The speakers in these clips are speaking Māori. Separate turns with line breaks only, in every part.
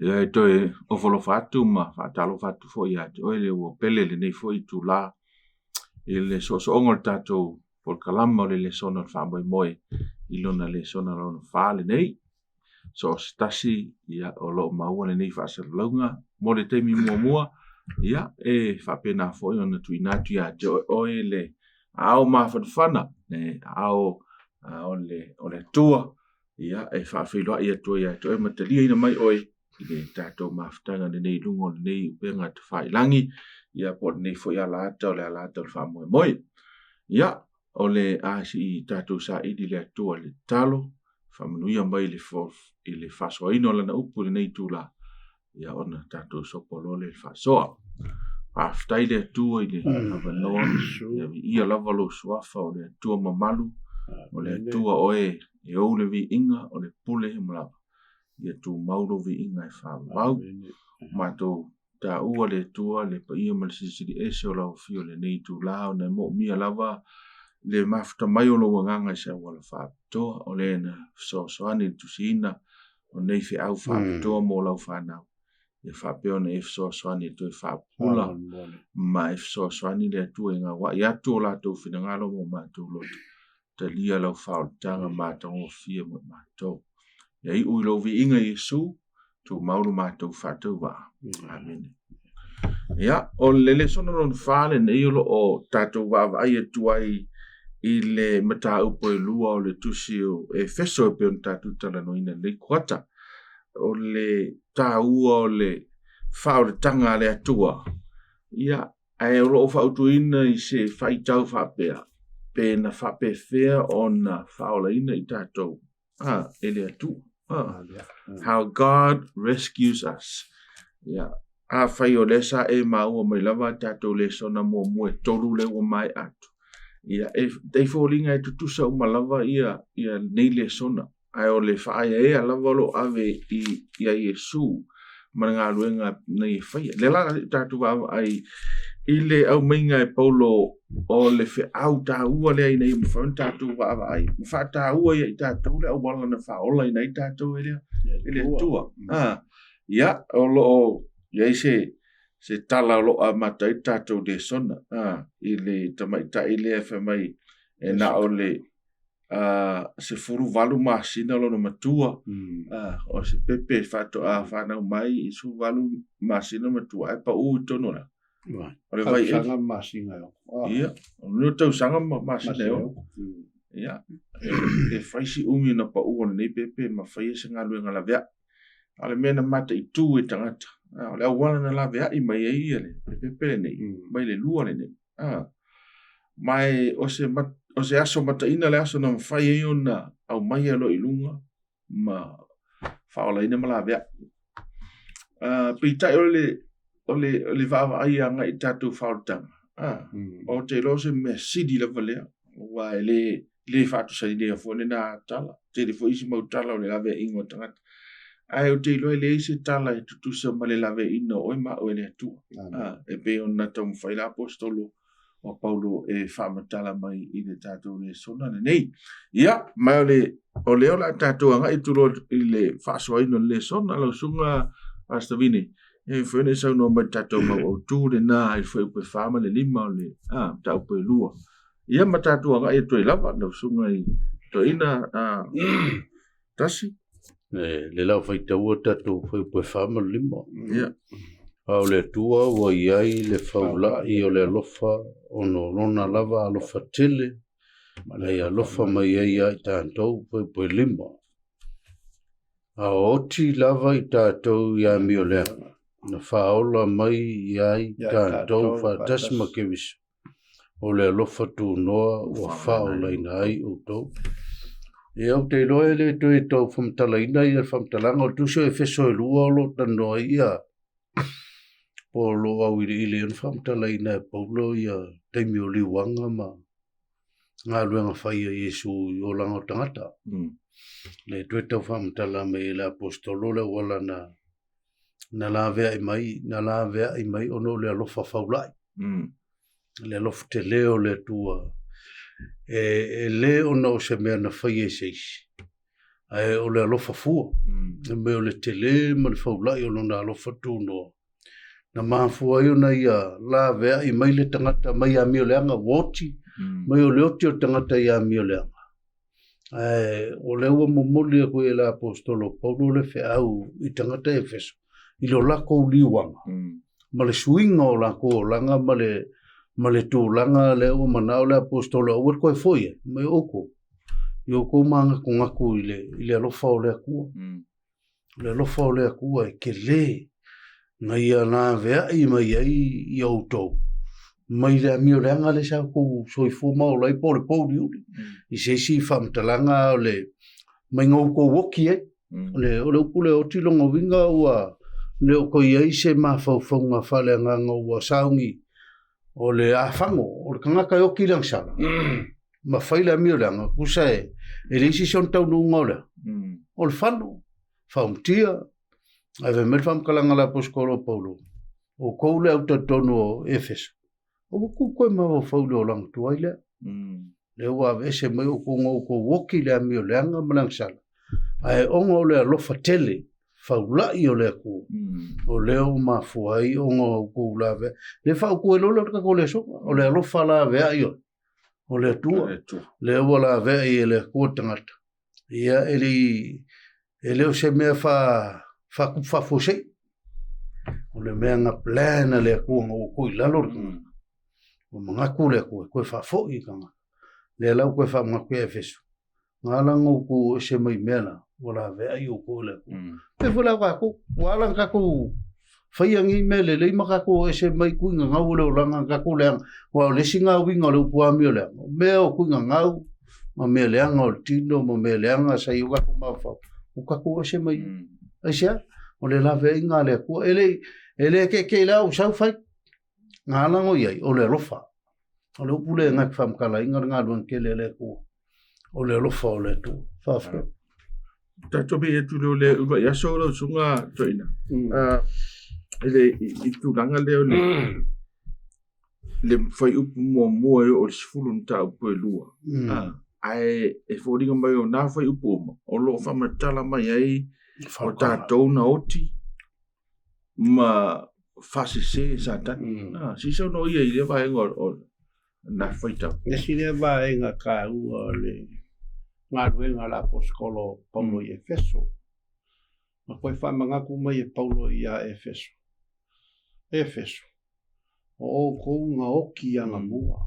Ia toi o folo fatu ma fatalo fatu fo ia o le o pele le nei fo I tu la le so ngol tatou por kalama le sona fa moi I lona le sona lona fa le nei so stasi ia o lo maua le nei fa se longa mo le te mi mua ia e fa pena fo ona tu inatu ia o le ao ma fa fana ne ao o le tua ia e fa filo ia tua ia to e matali ina mai oi le tatou maftanga le nei lungo le nei penga te fai langi ia po nei fo ia lata o le lata o fa moi ia o le asi tatou sa idi le tua le talo fa manuia mai le fo I le faso ino lana upu le nei tula ia ona tatou sopolo le fasoa aftai le tua I le avanoa ia lava lo suafa o le tua mamalu o le tua oe e ou le vi inga o le pule mlava ia tu mauro vi inga e whawau matou ta ua le tua le pa ia malisisiri ese o lau fio le nei tu lao na mo mia lava le mafta mai o lo wanganga se wala whaptoa o le na soani tu sina o nei fe au whaptoa mo lau whanau e whapeo na soani tu e whapula ma soani le tua inga wa ia tu la tu finangalo mo matou lotu ta lia lau whaotanga matango fia mo matou ia I ui lo vi inga Yesu tu maulu matou whatou wa amen ia o lele sona non whale nei o tatou wa ai tuai I le mata upo e lua o le tusi o e feso e peon tatou tala no ina nei kuata o le taua o le whao le tanga le atua ia ai o loo whautu ina I se whaitau whapea pe na whape whea o na whao la ina I tatou e le atua how God rescues us ia a whai o lesa e maua mai lava tatou le sona mo e tolu le o mai atu ia e dei folinga e tutusa o malava ia nei le sona ai o le whaia e alava lo ave ia Yesu ma ngā luenga nei whaia le la tatou wa ai I le au mainga e paulo o le fe au ta ua le ai nei mo fa tatou wa ai mo fa ta ua ia I tatou le au wala na fa ola nei tatou ele tua ia o lo ia se tala lo a mata I tatou de sona I le tamaita I le fa mai e na o le se furu valu masina lo no matua o se pepe fato a fana mai I su valu masina matua e pa u tono la o le vai
sanga masina
ia no tau sanga masina ia e faisi umi na pa u nei pepe ma fai se ngalu ngala vea ale mena mata I tu e tangata le awala na la vea I mai ia le pepe nei mai le lua le nei mai o se aso mata ina le aso na fai e ona au mai alo I lunga ma faola ina ma la vea pita o le vava ai anga I tatou faotanga o te lo se me sidi la valea wa le fatu sa idea fo le na tala te le fo isi mau tala o le lave ingo tangata ai o te lo le isi tala e tutusa ma le lave ino o ma o le atua e pe ona tau mwhai la apostolo o Paulo e whamatala mai I le tatou le sona le nei ia mai o le ola tatou anga I tulo I le whaasua ino le sona lau sunga Pastor Vini e whene sau no mai tatou mau au tū le nā I whai upe whama le lima o le ta upe lua ia ma tatou anga I toi lava lau sunga I to ina tasi
le lau whai taua tatou whai upe whama le lima
ia
au le tua wa iai le whaula I o le alofa o no rona lava alofa tele le alofa mai ai ai tātou whai upe lima a oti lava I tātou ia mi o lea na whaola mai iai tātou whatasima kewisu o le alofa tū noa o whaola ina ai o tau e au te loe le toi tau whamtala ina ia whamtalanga o tuso e wheso e lua o lo tanoa ia po lo au ili an whamtala ina e paulo ia teimi o liwanga ma ngā ruenga whaia Yesu I o langa o tangata le toi tau whamtala me le apostolo le wala na la vea I mai ono le alofa whaulai le alofa te leo le tua e leo no se mea na whaia seisi o le alofa fua me o le tele ma le faulai o lona alofa tunoa na mafua ai ona ia la vea i mai le tangata mai a mio leanga woti mai o le oti o tangata i a mio leanga o le ua momoli a koe la apostolo Paulo le feau i tangata Efeso i lo lako liwanga ma le suinga o lako langa ma le tūlanga le ua manao le apostolo o koe foia mai oko i oko manga ko ngaku i le alofa o le akua le alofa o le akua e ke le na ia na vea i mai ai i autou mai le amio le anga le sa ko soifu ma o lai pole pole i se si famtalanga o le mai ngau ko woki le o le upule o tilongo winga ua le o ko ia se ma faufunga fale nganga ua saungi o le afango o le kangaka o ki lang sala ma faile amio le anga kusa e le isi son tau nunga o le o le fanu faumtia ave mer fam kalanga la poskolo Paulo o ko le autotono o Efeso o ku ko ma o faulo lang tuaile le wa ese mai o ko woki le amio le anga malang sala ai ongo le lo fatele faula i o le ku o le o ma fuai ongo ko lave le fa ko lo ka ko le so o le lo fala ve ai o le tu le wala ve i le ku tangata ia ele o se me fa fose o le mea nga plana le aku o koi lalor o mga kule koe fa fo i kanga le lau koe fa mga koe Efeso nga lango ku se mai mena wala vea i o koe le pe fula kako wala kako faiangi mele le ima kako se mai kui nga ngau le o langa kako le wa le singa winga le upua mio le mea o kui nga ngau ma mea le anga o tino ma mea le anga sa i o kako mawha o kako se mai asia o le lave inga le ku ele ke la o sau fai nga lango ia o le lofa o le upule nga fam kala inga nga luan ke le ku o le lofa o le tu fa
ta tobe e tu le uba ya so lo sunga toina ele i tu langa le le fai upu mo o sfulun ta upu lua ai e fodi nga mai o na fai upu o lo fa matala mai ai o tātou na oti ma fase se sata si so no ia i le vaenga o na faita
e si le vaenga ka ua le ngā ruenga la poskolo Paulo i Efeso ma koe whamangaku mai e Paulo i a Efeso o kou ngā oki anga mua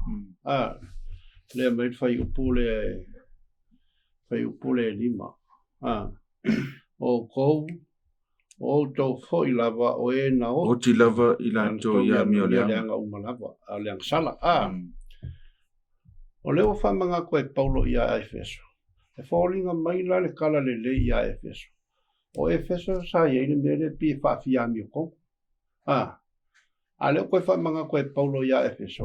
le mai fai upule lima o kou o tau foi lava o e na o
ti lava i lanto ia mio le
anga umalava a le sala o leo whamanga koe Paulo i a Efeso e whaolinga mai la le kala le i a Efeso o Efeso sa iei mele pi whawhia mio kou a leo koe whamanga koe Paulo i a Efeso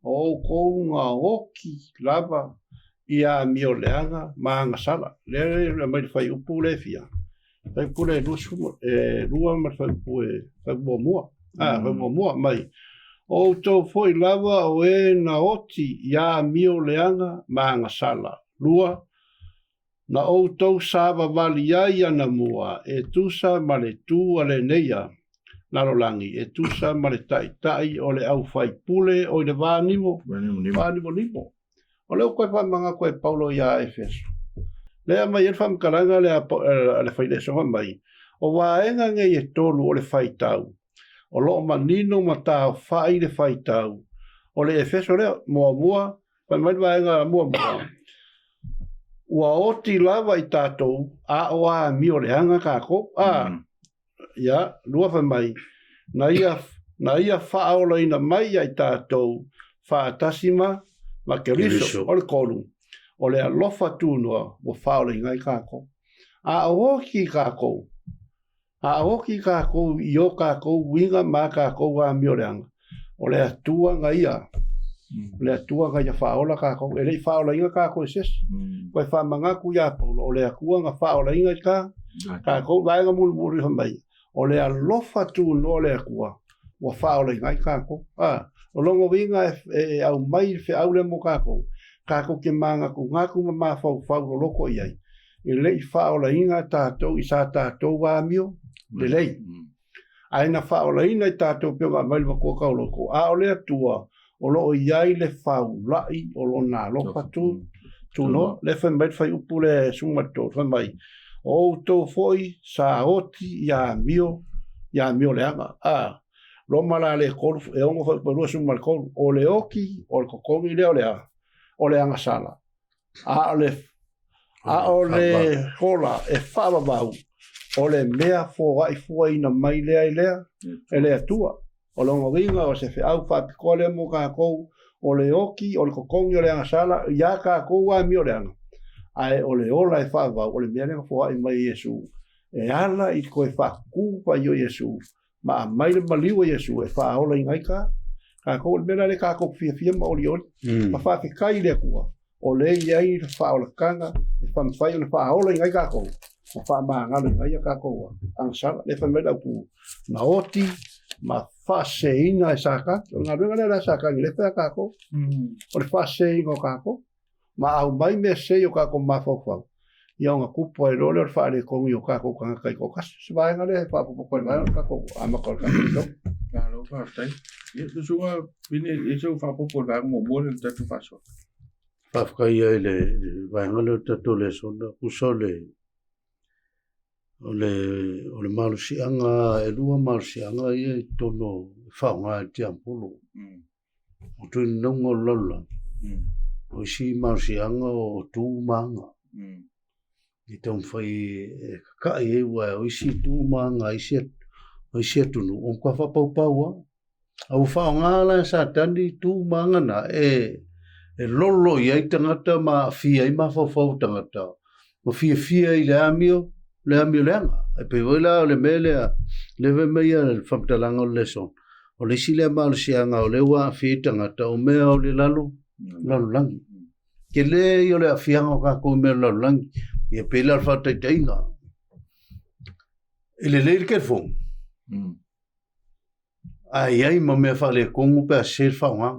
o kou ngā oki lava ia mio leanga maanga sala le mai fai upu le fia fai pule lusu lua ma fai mua mua mai o to foi lava o e na oti ia mio leanga maanga sala lua na o to sava valia ia na mua e tusa ma le tu ale neia lalolangi e tusa ma le tai o le au fai pule o le vanimo o leo koe whamanga koe Paulo i a Efeso. Lea mai e whamkaranga le whaile songa mai. O waenga ngai e tolu o le whaitau. O loo manino ma tāo whai le whaitau. O le Efeso lea mua. Pai mai waenga mua. Ua oti lava i tātou a o a mi o le anga kako. Ia, lua whai mai. Na ia whaola ina mai ai tātou whaatasima ma ke riso o le kolu o le alofa tūnua o whaole ngai kako a oki kako i o kako winga ma kako a mioreanga o le atua ngaia whaola kako e lei whaola inga kako e ses koe whamangaku ia Paulo o le akua nga whaola inga kako vaenga mulmuri hamai o le alofa tūnua o le akua o whaola ngai kako o longo winga e au mai fe au le mo kako ke manga ku ngaku ma fau o loko iai le whaolainga tātou i sa tātou wāmio le lei. Aina whaolaina i tātou pionga mai wa kua kauloko. A o le atua o lo o iai le whaulai o lo nā lopa tu no le whamai whai upu le sumato whamai. O tō foi sa oti ia mio le anga. Lo mala le kolu e ongo whai parua sumal kolu. O le oki o le kokongi leo o le anga sala. A o le hola e whaababau. O le mea fōwai fuaina mai lea i lea. E lea tua. O longa winga o se whiau whapikoa lea mo kākou. O le oki, o le kokongi o le anga sala. Ia kākou wa mi o le anga. Ai o le ola e whaababau. O le mea lenga fōwai mai Yesu. E ala i koe whakupa i o Yesu. Ma mai le maliwa Yesu e whaola i ngai ka. Kākou le mea le kākou fia ma oli oli. Ma whapikai lea kua. O le iai le whaola kanga. E whamwhai o le whaola i ngai kākou. Ma whamangalo i ngai a kākou. Anga sala le whamela ku. Na oti. Ma whaseina e saka. O ngā runga le saka i le whea kākou. O le whaseina o kākou. Ma au mai mea sei o kākou ma whawhau. Ia o ngā kupo e role o le whaare kongi o kākou kanga kai kokas. Se vaenga le whapopo e vai o kākou. Amaka o kākou.
Ngā lau whaaftai. Ia tu sunga pine e sau whapopo e vai o mua le tatu whaso.
Whafkai ai le vaenga le tatu le sona. Kuso le o le malusianga e lua malusianga ia i tono whaonga e te ampolo. O tui nongo lola. O isi malusianga o tū manga. I tau mwhai kakai e ua o isi tū manga o isi atunu. O kwa whapaupau a. Au whaonga la sa tani tū manga na e lolo i ai tangata ma fia i ma whawhau tangata. Ma fia i le amio. Le ambiolanga e pe voila o le mele le ve meia le famtalanga o le son o le sile mal sianga o le wa fitanga ta o mea o le lalu langi ke le yo le afianga ka ko me langi e pe la fata tainga ele ke fo ai mo me fa le kongu pe ser fa wa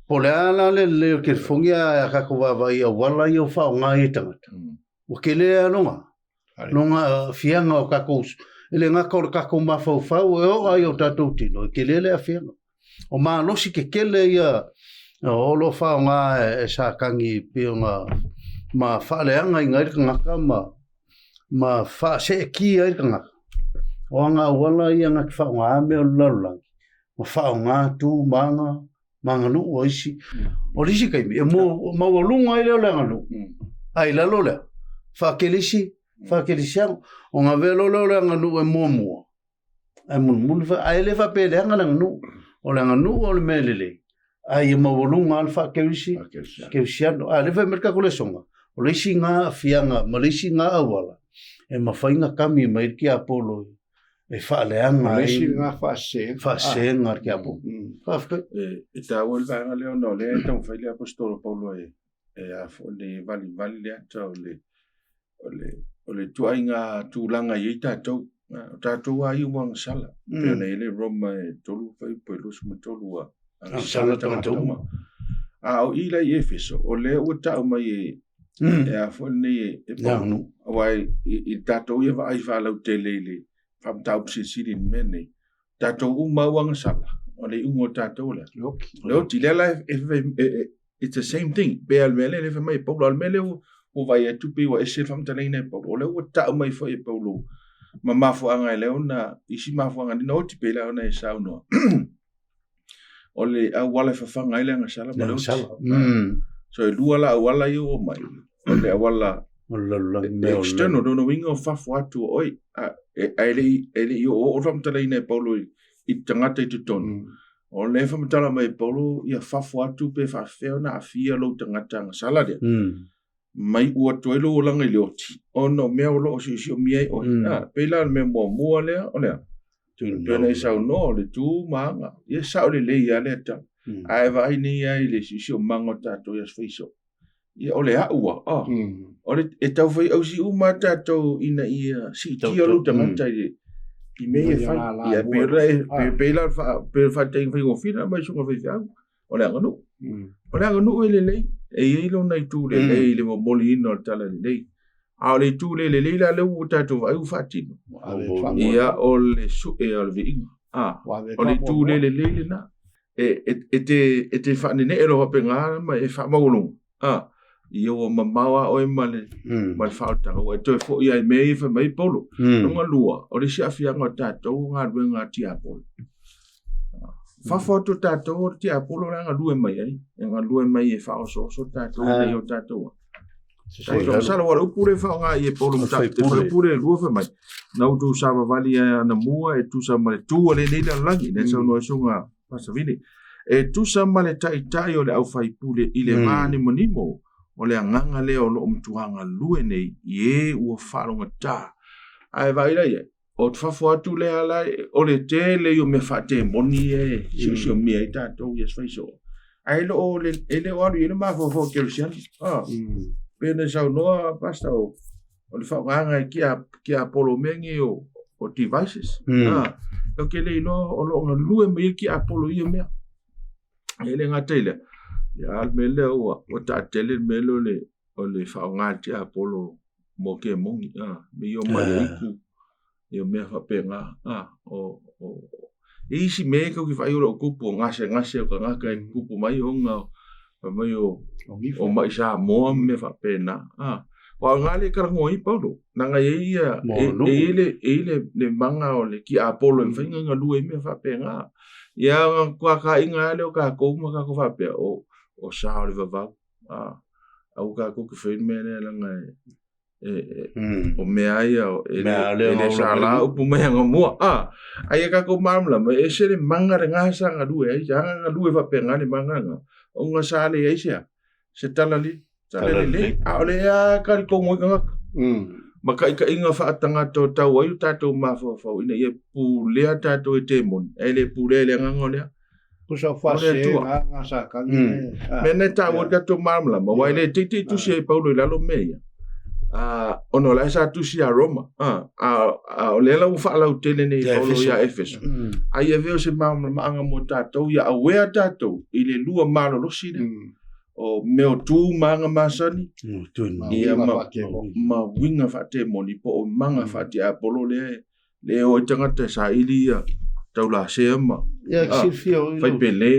po la le ke fo ya ka ko va vai o wala yo fa nga i tangata o ke le anonga nonga fianga o kakous ele ngaka o kako mafau e o ai o tatou tino ke lele a fianga o ma losi ke kele ia o lo fa nga e sa kangi pionga ma fa le anga ngai ngaka ma fa se ki ai ngaka o nga wala ia ngaka fa nga me o lala o fa nga tu manga lu o isi o risi kai e mo ma lunga ile o langalu ai la lola fa kelisi Whakerisiang, o ngā velo leo nga nu e mua. E mun ai le whapele anga langa nu. O langa nu o le melele. Ai e mawalunga al whakerisi. Kerisiano. A le whamerka kule songa. O leisi ngā fianga, ma leisi ngā awala. E mawhainga kami mai ki apolo. E whaaleanga.
Leisi ngā whaase.
Whaase ngā ki apolo. Whafkai.
E tā ua vanga leo no le tau whaile apostolo Paulo e a fo le vali le ata o le tuainga tūlanga i tātou. Tātou a i wang sala. Pēna ele Roma e tolu whai poi lusu ma tolu a. Sala tangatoma. A o ila i Efeso. O le ua tau mai e a whone e pānu. Awai i tātou i wa ai whalau te lele. Wham tau psisiri mene. Tātou umawanga sala. O le ungo tātou le. Leo ti lela it's the same thing. Pe almele le whamai Paulo almele o vai e tupi wa esir whamtaleina e Paulo. O leo ua tau mai whai e Paulo. Ma mafuanga e leo na isi mafuanga ni no tipe leo na e saunoa. O le au wala whawhanga i leanga sala. So e lua la au wala i o mai. O le au wala external dono winga o whawhu atu oi. Ele i o whamtaleina e Paulo i tangata i tutonu. O le whamtala mai Paulo i a whawhu atu pe whawheo na a fia lo tangata anga sala dea. Mai ua toelo o langa i leoti. O no mea o loo si o miei o peila me mua lea o lea. Pena i sao no le tū maanga. Ia sao le lei a lea ta. Ae vai ni ai le si o manga tātou ias whaiso. Ia o le haua. O le e tau whai au si uma tātou ina ia si tia lo tangata i mei e whai. Ia peila whaitei whai o whina mai sunga whai whiau. O le anganu. O le anganu e le lei. E ilo nei tū le lei le mo moli ino tala le lei. a le tu le la le u tatu vai u fatino ia o le su e o le vinga o le tu le na e te fa ne e lo penga ma e fa magulu ia o mamawa o e male mal falta o to fo ia me fa mai polo no lua o le sia fia ngo tatu nga wenga ti apolo fa foto tatu ti apolo nga lue mai ai nga lue mai e fa so tatu le o tatu so sala wala upure fa nga e polo mta te fa pure lua fa mai na tu sa vali na mua e tu sa male tu le le langi ne so no so nga pasa vini e tu sa male tai o le au fai pule i le mani monimo o le nganga le o lo mtuanga lue nei ye u falonga ta ai vai la ye o fa fo tu le ala o le tele yo me fate moni e sio mi ai ta to yes fa so ai lo le ele o le ma fo ke sian pena sa no basta o le fa nganga ki a polo mengi o devices o ke le no o lo lue me ki a polo i me ele ngatele ya almele o ta tele melo le o le fa ngati a polo mo ke mongi me yo ma ku yo me fa penga o isi me ko ki fa yo ku po ngase ko ngaka ku po mai o nga mai o mai sa mo me fa pena wa ngale ka ngoi paulo nanga ia ele le manga o le ki a polo fa nga lu me fa penga ya kwa ka inga le ka ko ma ka ko fa pe o sa le va au ka ko ke fe me le nga o me ai ele sa la o pu me nga mo ai ka ko mamla me ese le manga nga sa nga lu ai ja nga lu fa penga le manga nga o nga sa le ai se talali le ole ya ka ko mo nga maka ka inga fa tanga to ta wa yu tato ma fo ina ye pu le tato e temon ele pu le nga ngole
ku sa fa se nga sa ka
me ne ta wo ka to mamla ma wa le titi tu se paulo la lo meia ono la sa tu si a Roma ole la u fa la utele ne paulo ya Efeso ai e veo se mamla ma anga mo tato ya awea tato ile lua malo lo si o meo tu manga masani ia ma winga fa te moni po o manga fa te apolo le o tanga te sa ilia tau la sema fai pele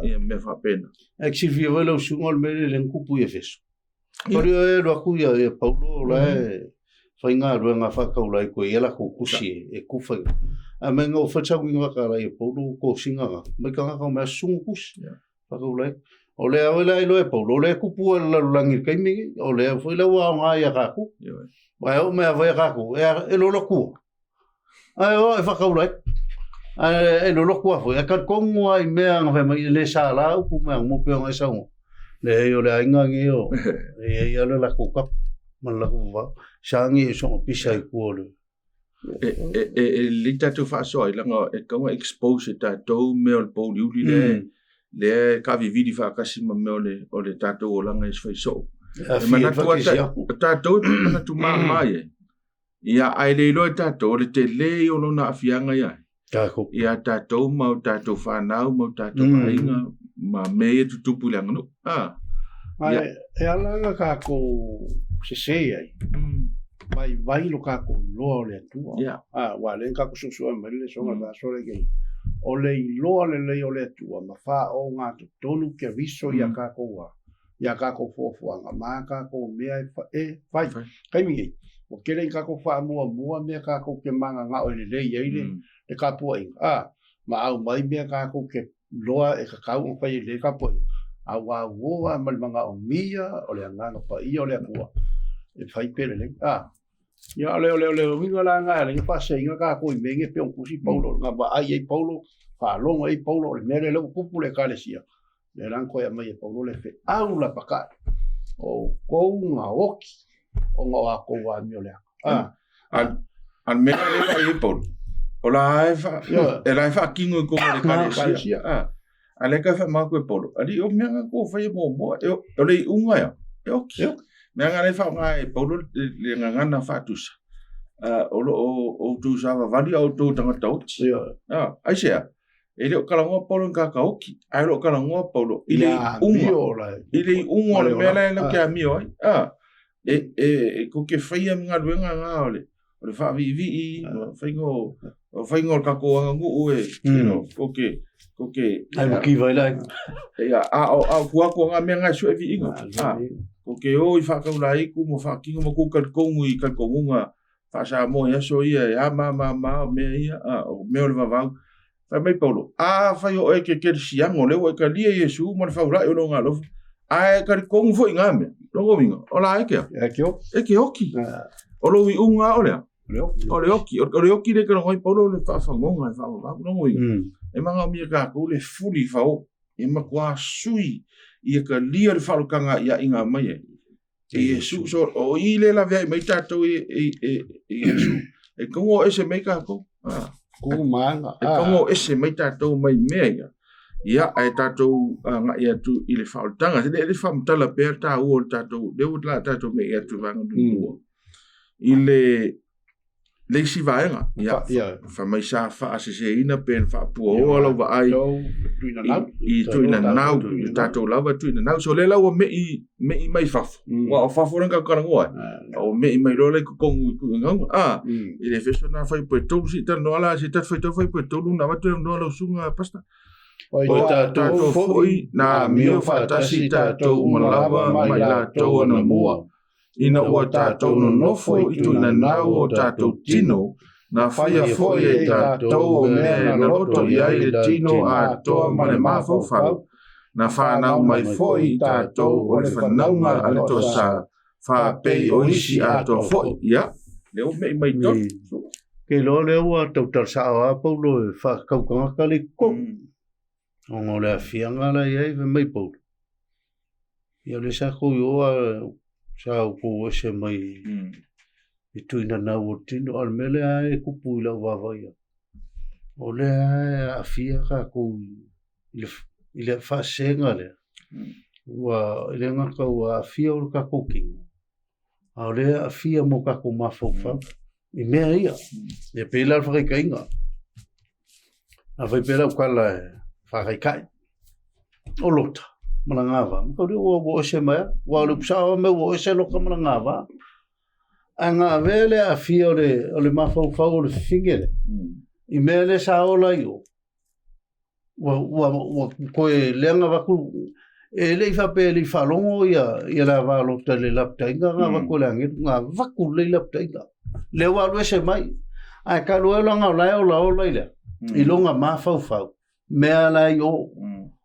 ia me fa pena
exilio velo sungol mele len kupu Efeso ori e lo akuia e paulo la fai nga ruanga fa kaula ko ela ko kusi e kufa a menga o fa chawinga ka la e paulo ko singa me ka ka me sungus fa kaula o le awela ilo e paulo le kupu la langi kaimi o le foi la wa nga ya ka ku wa o me va ka ku e lo lo ku ai o e fa kaula e lo lo ku foi ka kongo ai me nga fa mai le sala ku me mo pe nga sa le yo le ainga ngi o e ya la ku ka man la ku va shangi so pisa i ku le
lita tu fa so ila nga e ka expose ta to me o po li le ka vividi fa kasi ma me o le tato o langa is fa so mana tu tato mana tu mai ia ai le lo tato le te le o no na afianga ia ia tato ma tato fa na ma tato ainga ma me tu tupu le ngano
e ala ka ko se ai vai lo ka ko lo le tu wa le ka ko su ma le so ma so le ke o le iloa le o le tua ma fa o ngā tonu ke viso ia kako fuafuanga ma kako mea fai kaimi ei o kele kako fa mua mea kako ke manga ngā o le le kapua inga ma au mai mea kako ke loa e kakau o fai le kapua inga a wa manga o mia o le nganga pa ia o le akua e fai pere le ia ole winga la nga le fa se inga ka ko menge pe on kusi paulo nga ba ai paulo fa longa ai paulo le mere le kupu le kalesia le ran ko ya mai paulo le fe au la paka o ko nga oki o nga ko wa mi ole
al mere le ai paulo o la fa kingo ko le kalesia ale ka fa ma ko paulo ali o me ko fa mo o le unga ya oki me ngale fa ngai paulo le ngana fatusa o tu sa va di auto tanga tau ai sia ele o kala ngo paulo ka ka oki ai lo kala ngo paulo ile unga le mele le ka mi oi ko ke whaia mga ruenga ngā ole. O le wha vi whaingo ka koanga ngu ko ke
ai mo ki vai lai
a kua ngā mea ngai sue vi inga. Ko ke o I whakaulai ku mo whakinga mo ku kalkongu I kalkongunga whaasa mo ia so ia ma mea ia o mea o le vavau. Whai mai Paulo, whai o e ke siango leo e ka lia Iesu mo le whaulai o no ngā lofu. Ai kalkongu fo I ngā mea. Rongo winga, o la eke eke hoki. O lo I unga o lea. O le oki le kara ngoi Paulo le whaafangonga e whaavavau. Rongo winga. E manga o mia ka kou le fuli whao. E makua sui I ka lia le whalukanga ia inga mai e. E Iesu, so o I le la vea I mai tātou e Iesu. E kongo ese mai ka kou.
Kumanga.
E kongo ese mai tātou mai mea ia. Ia ai tātou ngā ia tu I le whaoltanga. Te le whamtala pēr tā ua le tātou. Leo la tātou me ia tu vanga tua. I le isi vaenga. Ia. Whamai sā whaasese ina pēn whaapua oa lau wa ai. I tuina nau. Tātou lawa tuina nau. So le lau mei mai whafo. Wa o whafo ranga karangoa. O mei mai rola I kukongu I kuingaunga. I le wheso nā whai poe tolu si tano ala si tat whai tau whai poe tolu na watu noa lau sunga pasta.
O tātou
foi nā mio whaatasi tātou umalawa mai lātou ana mua. Ina ua tātou no nofo I tuina nau o tātou tino. Nā whaia foi e tātou o mea na roto I ai le tino a toa ma le mawhau. Nā whanau mai foi tātou o le whanaunga a le tosa. Whapei o isi a toa foi. Ia, leo mei mai tot.
ke lo leo a tautar sa a Paulo e whakaukanga ka le kou. O ngō le whianga la iai ve mai Paulo. Ia le sa kou ioa sa au kou ese mai I tuina nau o tino al mele a e kupu I lau wawaia. O le a whia ka kou I le whasenga le. Ua I le ngaka ua a whia o ka kou kingu. A le a whia mo ka kou mawhauwhau. I mea ia. E pēla al whakaikainga. A whai pēla ukala e whakaikai. O lota. Mana ngāwa. Kauri o ose mai. Wa lupsawa me o ose loka mana ngāwa. A ngā vele a whia o le mawhauwhau o le whingere. I mea le sa ola I o. Wa koe leanga waku. E le I whape le I whalongo ia la wālota le laptainga. Ngā waku le angit. Ngā waku le laptainga. Le walu ese mai. Ai ka luela ngā lai o la ola ile. I longa mawhauwhau. Mea lai o.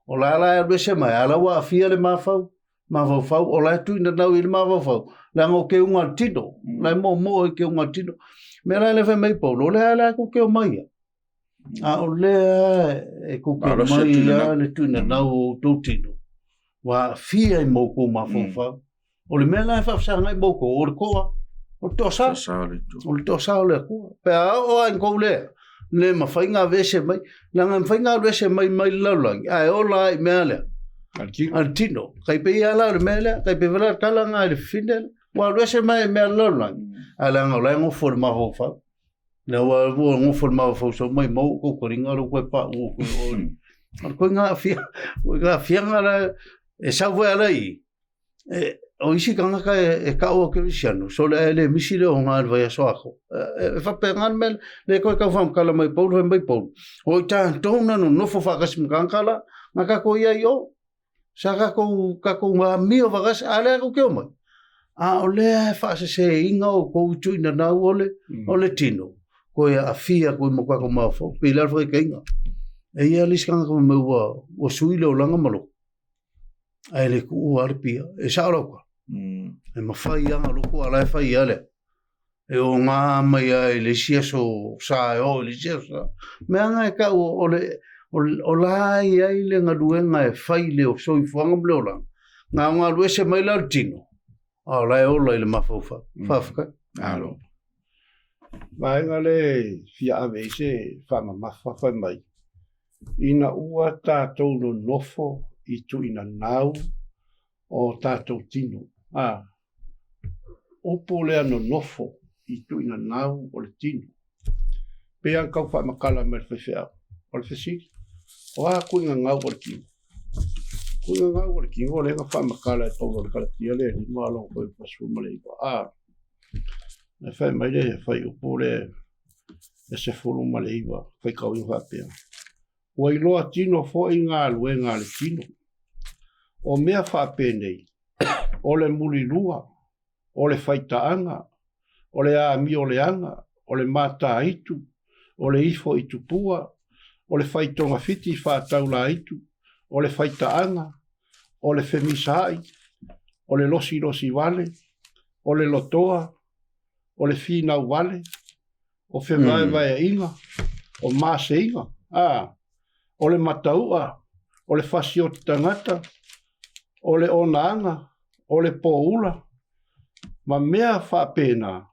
O la lai alu ese mai. Ala wa a whia le mawhauwhau. O lai tuina nau I le mawhauwhau. La ngō ke unga tino. Lai mo I ke unga tino. Mea lai le whai mai Paulo. Le lai ko ke o mai. A o le e ko ke mai ia le tuina nau o tau tino. Wa whia I moko mawhauwhau. O le mea lai whafsanga I moko. O le koa. O le tosa. O le tosa o le koa. Pea o ai kou lea. Le mawhainga vese mai. Langa mawhainga vese mai laulangi. Ai o lai mea lea. Al tino. Kai pe ia la le mea lea. Kai pe vela kalanga le findele. Wa vese mai mea laulangi. Ai langa o lai ngofo le mawhauwhau. Le wa ngofo le mawhauwhau so mai mau kou koringa lo koe pa ua koe ori. Al koe ngā whianga la e sauwe alai. O isi kangaka e kaua kerisiano. So le misi le o ngā alwai aso ako. E whape ngan mele le koe kau whamkala mai Paulo e mai Paulo. O I tā tōna no nofo whakasim kankala. Ngā kako ia I o. Sa kako ngā mio whakas. A lea ko keo mai. A o lea whaasese inga o kou tuina nau o le tino. Koe a whia koe mo kako mawhau. Pila alwai ka inga. E ia lisi kangaka mai ua suile o langa malo. Ai le ku ua aripia. E sa arauka. E mawhai anga loko ala e whai ale. E o ngā mai ai le siaso sa e o le siaso. Me anga e ka o lai ai le ngaruenga e whai le o soi fuanga mle o lang. Ngā luese mai la tino. A lai o lai le mawhauwha. Whawhaka.
Alo. Maenga le fia ave se whama mawhawhai mai. Ina ua tātou no nofo I tuina nau o tātou tino. Opo lea no nofo I tuina nau o le tino. Pea kau wha makala me le whewhea. O le whesiri. O a kuinga ngau o le tino. kuinga ngā ua le kingo le nga whamakala e paulo le kalatia le ni mālong koe pasu maleiwa. Na whai mai le whai upo le e se fulu maleiwa, whai kau i whapea. Ua i loa tino fo i ngā lue ngā le tino. O mea whape nei, o le muli lua, o le whaitaanga, o le aami o le anga, o le mata itu, o le ifo itu pua, o le whaitonga fiti whātaula itu, o le whaitaanga, o le whemisai, o le losi wale, o le lotoa, o le whinau wale, o whemae vai inga, o maase inga, o le mataua, o le whasio tangata, o le onaanga, o le poula, ma mea whapena,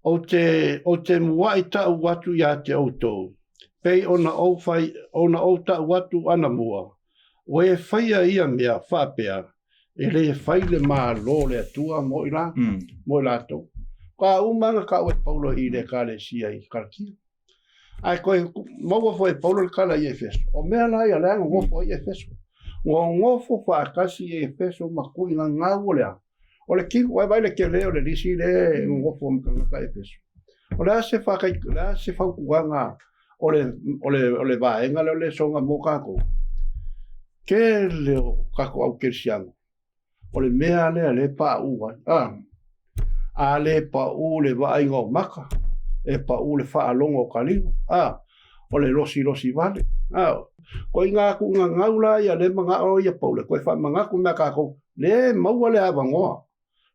o te muai tau watu ia te autou. Pei ona o tau watu ana mua. O e whaia ia mea whapea, e le whai le maa lo le atua mo i la tau. Ka umanga ka ue paulo i le ka le sia i karakia. Ai koe maua fo e paulo le kala i Efeso. O mea lai a leanga ngofo i Efeso. Ngofo whaakasi i Efeso makui ngā ngau lea. O le kiku vai le ke leo le lisi le ngofo mkangaka Efeso. O le ase whakai, le ase whaukuanga o le vaenga leo le songa mo kako. Ke leo kako au kersiango. O le mea lea le pa ua. A le pa u le vaenga o maka. E pa u le whaalongo kalino. O le losi vale. Ko i ngā ku ngā ngaula ia le mga o ia paule. Ko e wha mga ku mea kako. Le maua le avangoa.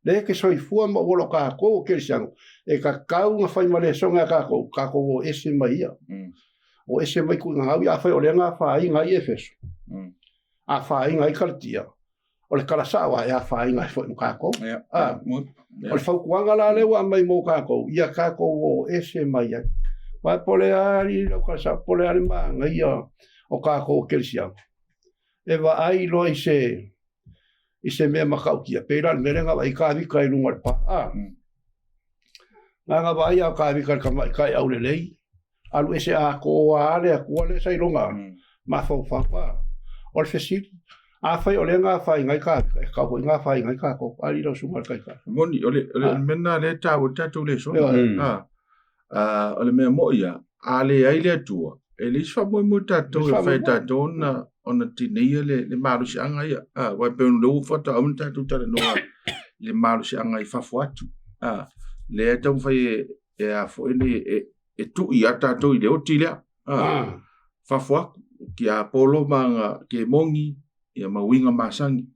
Le ke soifua ma wolo kako o kersiango. E ka kau ngā whai ma le songa kako. Kako o ese mai ia. O ese mai ku ngā au ia whai o le ngā whai ngā i Efeso. A whai ngā i Karatia. O le karasawa e a whai ngā i whai mo kako. O le whaukuanga la lewa mai mo kako. Ia kako o ese mai ia. Vai pole ari, o karasawa pole ari maa ngā ia o kako o kersiango. E wa ai loa i se mea makaukia. Pera le merenga wa i kāwika i lunga le pa. Ngā wa ai au kāwika i kai au le lei. Alu ese a koa ale a kua le sai longa. Ma fau whapa. O le fesiri. A whai o le ngā whai ngai kāwika. E kau ngā whai ngai kako. Ali rau sunga le kai kā.
Moni, o le mena le tāu tātou le so. O le mea moia. A le aile atua. E le iswa mo tātou e whai tātou ona tineia le marusi anga ia. Wai peunu le ufata au ni tātou tare noa le marusi anga i whafu atu. Le e tau whai e a fo ene e tu i a tātou i le oti lea. Whafu aku ki a polo manga ke mongi i a mawinga masangi.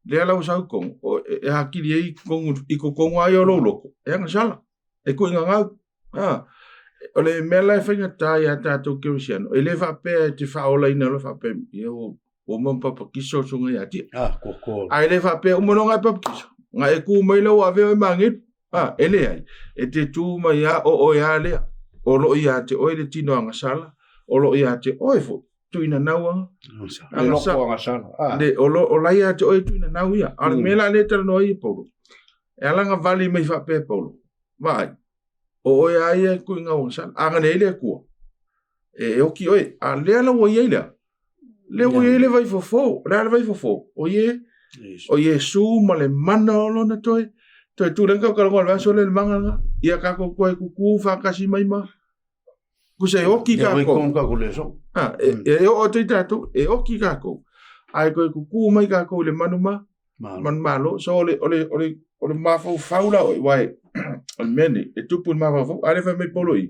Le alau sau kong e hakiri e i ko kongo ai o loko. E anga sala. E ko inga ngau. O le mela e whainga tai a tātou kerosiano. E le whapea te whaola ina lo whapea. Ia o mampapa kiso sunga i ati.
Koko.
Ai le whapea umononga e papa kiso. Nga e ku mai lau a veo e mangiru. E le ai. E te tū mai a o ia lea. O lo ia te oe le tino anga sala. O lo ia te oe fo. Tuina nau anga.
Le loko anga sala.
O lai a te oe tuina nau ia. Ale mela le tala no ia paulo. E alanga vali mai whapea paulo. Vai. O oe aia kui ngā wangsan, anga nei lea kua. E oki oe, a lea la ua iei lea. Lea ua iei le vai fofo, lea le vai fofo. O ie su ma le mana o lona toi. Toi tu renka o karangoa le vaso le manga nga. Ia kako koe kuku whakasi mai ma. Kusa e oki kako.
Ia koe kako le so.
E o toi tātou, e oki kako. Ai koe kuku mai kako le manu ma. Man malo, so ole mafau faula oi wai. Al mene, e tupu ni mawawau, ale whai mei polo i.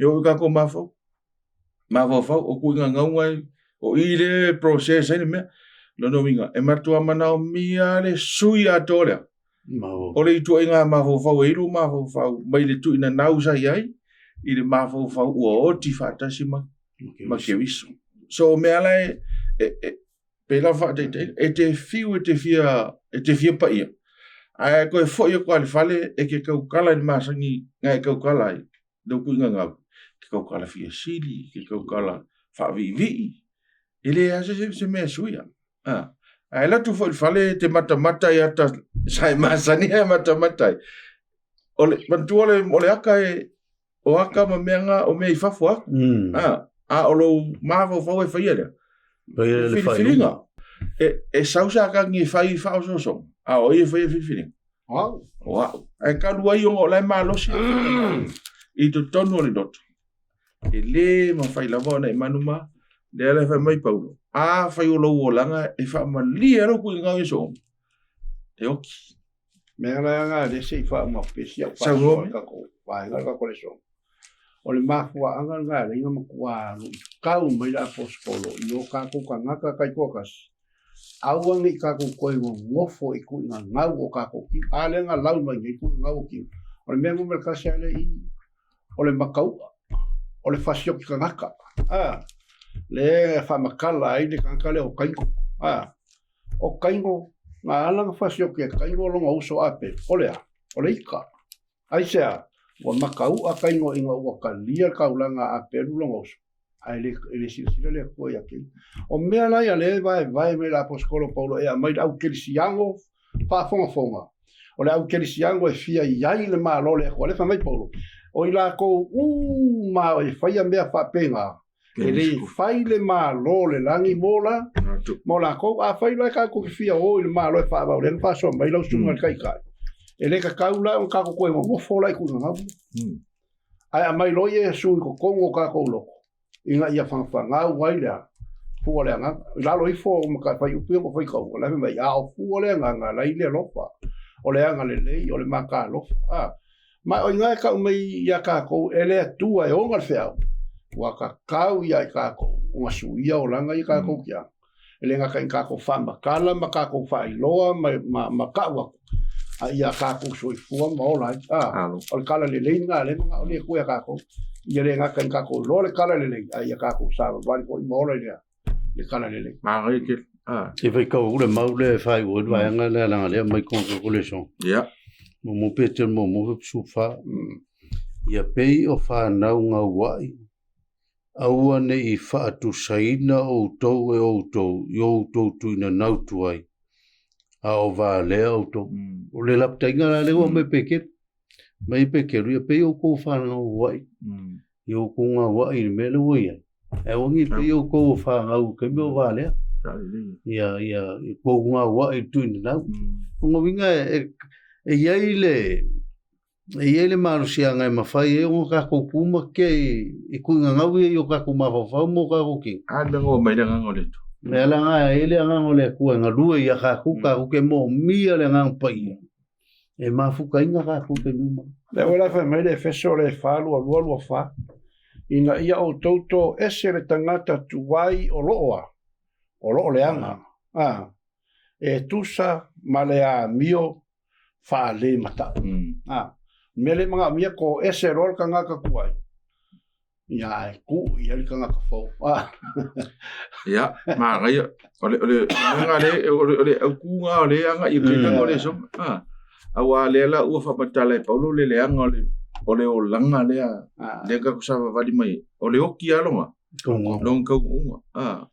E o kako mawawau. Mawawau, o kui ngā ngaungai, o i le process ene mea. Lono winga, e matua manao mia le sui a tōrea. O le itua i ngā mawawau, e iru mawawau, mai le tu ina nausa iai, i le mawawau ua oti whatasi ma ke wiso. So mea lai, pela whatei, e te fiu, e te fia pa ia. Ai koe foi o kwale fale e ke kau kala ni masangi ngai kau kala ai do ku ngau ke kau kala fia sili ke kau kala fa vivi ele se me suia ai la tu foi fale te mata ia ta sai masani e mata ole mantu ole aka e o aka ma menga o me fa fo o lo mavo fo e faia le filinga e sausa ka ngi fai fa so a o e fai fifini wa e ka lua i o lai malosi i to tono le dot e le ma fai la bona e manuma le ala fai mai paulo a fai o lo langa e fa malia ro ku nga so e oki
me nga le se fa ma pesia
Sa ngome.
ka ko wa nga ka ko le so o le mafua anga nga le nga makua kau mai la poskolo i o ka ko ka ngaka kai kokas awang i ka ko koe ngofo i ku nga ngau o ka ko ki ale nga lau mai i ku ngau ki o le mengu merkasi ale i o le makau o le fasio ki ka ngaka le fa makala ai le kankale o kaingo o kaingo nga alanga fasio ki kaingo longa uso ape o le ika ai sea wa makau a kaingo inga ua kalia kaulanga a peru longa uso ai le silsila le koe aki o mea lai a le vai me la poskolo paulo e a mai au kelisiango fa fonga o le au kelisiango e fia iai le malo le ko le fa mai paulo o ila ko ma e faia mea fa penga e le fai le malo le langi mola ko a fai la ka ko fia o le malo e fa ba le fa so mai lo sunga kai kai e le ka kaula o ka ko koe mo fola i ku nga ai a mai loye su ko kongo ka ko lo inga ia fa nga waila fu le nga la lo i fo mo ka fai upi ko fai ko la me mai a fu le nga la ile lo fa o le nga le o le maka lo ma o inga ka mai ia ka ko ele tu ai o ngal fea wa ka kau ia ka ko o su ia o langa i ka ko kia ele nga ka ko fa ma kala ma ka ko fa i loa ma ka wa ia ka ko so i fu ma o la o kala le nga le nga o le ku ia ka ko ia le nga ka ko lo le kala le ia ka ko sa va ko mo la le kala le
ma ri ke
e vai ka o le mau le fai o vai nga le langa le mai kon ko le son
ya
mo pete mo su fa ia pei o fa na nga wai aua ne i fa tu saina o tou e o tou yo tou tu na nau tu ai a o va le o tou o le lap tainga le o me peke mai peke ria pei o ko fa na wai yo ko nga wai me le wai e o ngi pei o ko fa au ke me o va le ia ko nga wai tu na ngo vinga e ia le marusianga e mawhai e o ka ko kuma ke i kuinga ngau e o ka ko mawhawhau mo ka ko ki.
Ngo mai nga ngo le tu.
Me ala nga e le nga ngo le kua nga rua i a ka kuka ko ke mo mia le nga pai. E mafuka inga ka ko ke numa.
Le ola fa mai le feso le falu a lua fa. Ina ia o toto ese le tangata tuwai o loa. O loo le anga. E tusa ma le a mio fa le mata. Mele mga mia ko ese rol ka nga ka kuai. Ya ku ia ka nga ka fo.
Ya, ma ngai ole nga le ku nga le anga i ke nga le so. Awa le la u fa patala e paulo le anga ole o langa le ka ku sa va di mai. Ole o ki alonga. Long ka unga.